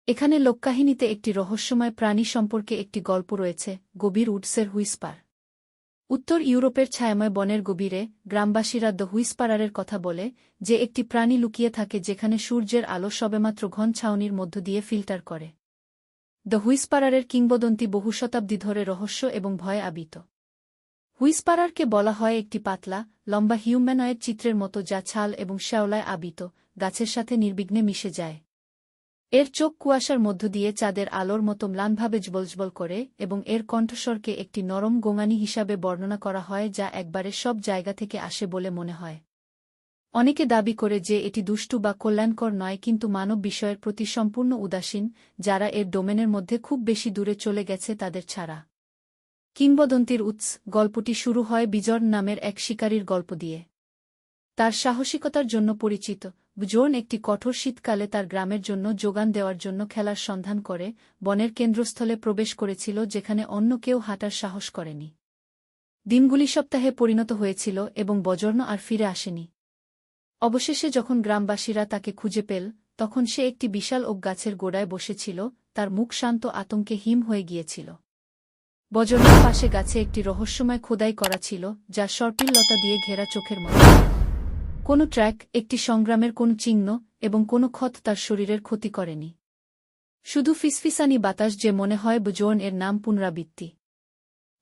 এখানে লোককাহিনীতে একটি রহস্যময় প্রাণী সম্পর্কে একটি গল্প রয়েছে, গভীর উডসের হুইসপার। উত্তর ইউরোপের ছায়াময় বনের গভীরে গ্রামবাসীরা দ্য হুইসপারারের কথা বলে, যে একটি প্রাণী লুকিয়ে থাকে যেখানে সূর্যের আলো সবেমাত্র ঘন ছাউনির মধ্য দিয়ে ফিল্টার করে। দ্য হুইসপারারের কিংবদন্তি বহু শতাব্দী ধরে রহস্য এবং ভয়ে আবৃত। হুইসপারারকে বলা হয় একটি পাতলা, লম্বা হিউম্যানয়েড চিত্রের মতো যা ছাল এবং শ্যাওলায় আবৃত, গাছের সাথে নির্বিঘ্নে মিশে যায়। এর চোখ কুয়াশার মধ্য দিয়ে চাঁদের আলোর মতো ম্লানভাবে জ্বলজ্বল করে এবং এর কণ্ঠস্বরকে একটি নরম গোঙানি হিসাবে বর্ণনা করা হয় যা একবারে সব জায়গা থেকে আসে বলে মনে হয়। অনেকে দাবি করে যে এটি দুষ্টু বা কল্যাণকর নয়, কিন্তু মানব বিষয়ের প্রতি সম্পূর্ণ উদাসীন, যারা এর ডোমেনের মধ্যে খুব বেশি দূরে চলে গেছে তাদের ছাড়া। কিংবদন্তির উৎস গল্পটি শুরু হয় বিজর্ন নামের এক শিকারীর গল্প দিয়ে। তার সাহসিকতার জন্য পরিচিত, বিজর্ন একটি কঠোর শীতকালে তার গ্রামের জন্য যোগান দেওয়ার জন্য খেলার সন্ধান করে বনের কেন্দ্রস্থলে প্রবেশ করেছিল যেখানে অন্য কেউ হাঁটার সাহস করেনি। দিনগুলি সপ্তাহে পরিণত হয়েছিল এবং বিজর্ন আর ফিরে আসেনি। অবশেষে যখন গ্রামবাসীরা তাকে খুঁজে পেল, তখন সে একটি বিশাল ওক গাছের গোড়ায় বসেছিল, তার মুখ শান্ত আতঙ্কে হিম হয়ে গিয়েছিল। বিজর্নের পাশে গাছে একটি রহস্যময় খোদাই করা ছিল, যা সর্পিল লতা দিয়ে ঘেরা চোখের মতো। কোনো ট্র্যাক, একটি সংগ্রামের কোনো চিহ্ন এবং কোনো ক্ষত তার শরীরের ক্ষতি করেনি। শুধু ফিসফিসানি বাতাস যে মনে হয় বিজর্ন এর নাম পুনরাবৃত্তি।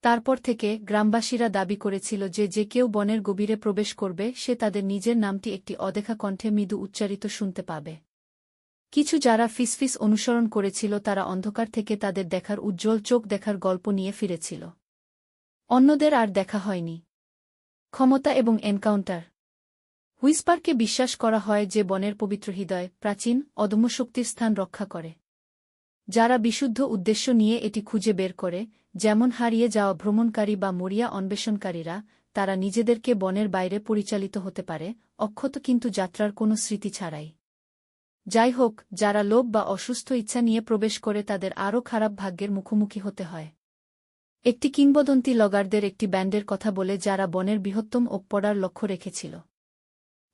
তারপর থেকে গ্রামবাসীরা দাবি করেছিল যে যে কেউ বনের গভীরে প্রবেশ করবে সে তাদের নিজের নামটি একটি অদেখা কণ্ঠে মৃদু উচ্চারিত শুনতে পাবে। কিছু যারা ফিসফিস অনুসরণ করেছিল তারা অন্ধকার থেকে তাদের দেখার উজ্জ্বল চোখ দেখার গল্প নিয়ে ফিরেছিল। অন্যদের আর দেখা হয়নি। ক্ষমতা এবং এনকাউন্টার। হুইসপারকে বিশ্বাস করা হয় যে বনের পবিত্র হৃদয়, প্রাচীন, অদম্য শক্তির স্থান রক্ষা করে। যারা বিশুদ্ধ উদ্দেশ্য নিয়ে এটি খুঁজে বের করে, যেমন হারিয়ে যাওয়া ভ্রমণকারী বা মরিয়া অন্বেষণকারীরা, তারা নিজেদেরকে বনের বাইরে পরিচালিত হতে পারে, অক্ষত কিন্তু যাত্রার কোনো স্মৃতি ছাড়াই। যাই হোক, যারা লোভ বা অসুস্থ ইচ্ছা নিয়ে প্রবেশ করে তাদের আরও খারাপ ভাগ্যের মুখোমুখি হতে হয়। একটি কিংবদন্তি লগারদের একটি ব্যান্ডের কথা বলে যারা বনের বৃহত্তম ওক পড়ার লক্ষ্য রেখেছিল।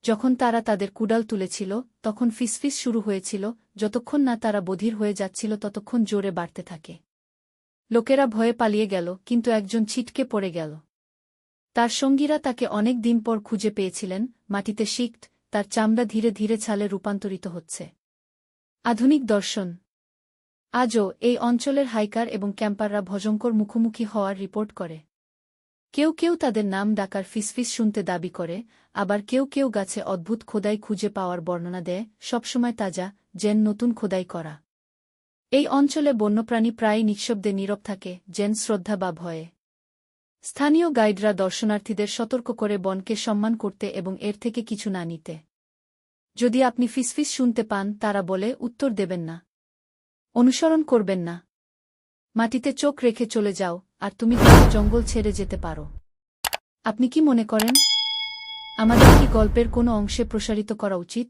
যখন তারা তাদের কুড়াল তুলেছিল, তখন ফিসফিস শুরু হয়েছিল, যতক্ষণ না তারা বধির হয়ে যাচ্ছিল ততক্ষণ জোরে বাড়তে থাকে। লোকেরা ভয়ে পালিয়ে গেল, কিন্তু একজন ছিটকে পড়ে গেল। তার সঙ্গীরা তাকে অনেক দিন পর খুঁজে পেয়েছিলেন, মাটিতে শিক্ট, তার চামড়া ধীরে ধীরে ছালে রূপান্তরিত হচ্ছে। আধুনিক দর্শন। আজও এই অঞ্চলের হাইকার এবং ক্যাম্পাররা ভয়ঙ্কর মুখোমুখি হওয়ার রিপোর্ট করে। কেউ কেউ তাদের নাম ডাকার ফিসফিস শুনতে দাবি করে, আবার কেউ কেউ গাছে অদ্ভুত খোদাই খুঁজে পাওয়ার বর্ণনা দেয়, সবসময় তাজা, যেন নতুন খোদাই করা। এই অঞ্চলে বন্যপ্রাণী প্রায় নিঃশব্দে নীরব থাকে, যেন শ্রদ্ধা বা ভয়ে। স্থানীয় গাইডরা দর্শনার্থীদের সতর্ক করে বনকে সম্মান করতে এবং এর থেকে কিছু না নিতে। যদি আপনি ফিসফিস শুনতে পান, তারা বলে, উত্তর দেবেন না, অনুসরণ করবেন না, মাটিতে চোখ রেখে চলে যাও, আর তুমি জঙ্গল ছেড়ে যেতে পারো। আপনি কি মনে করেন? আমাদের কি গল্পের কোনো অংশে প্রসারিত করা উচিত?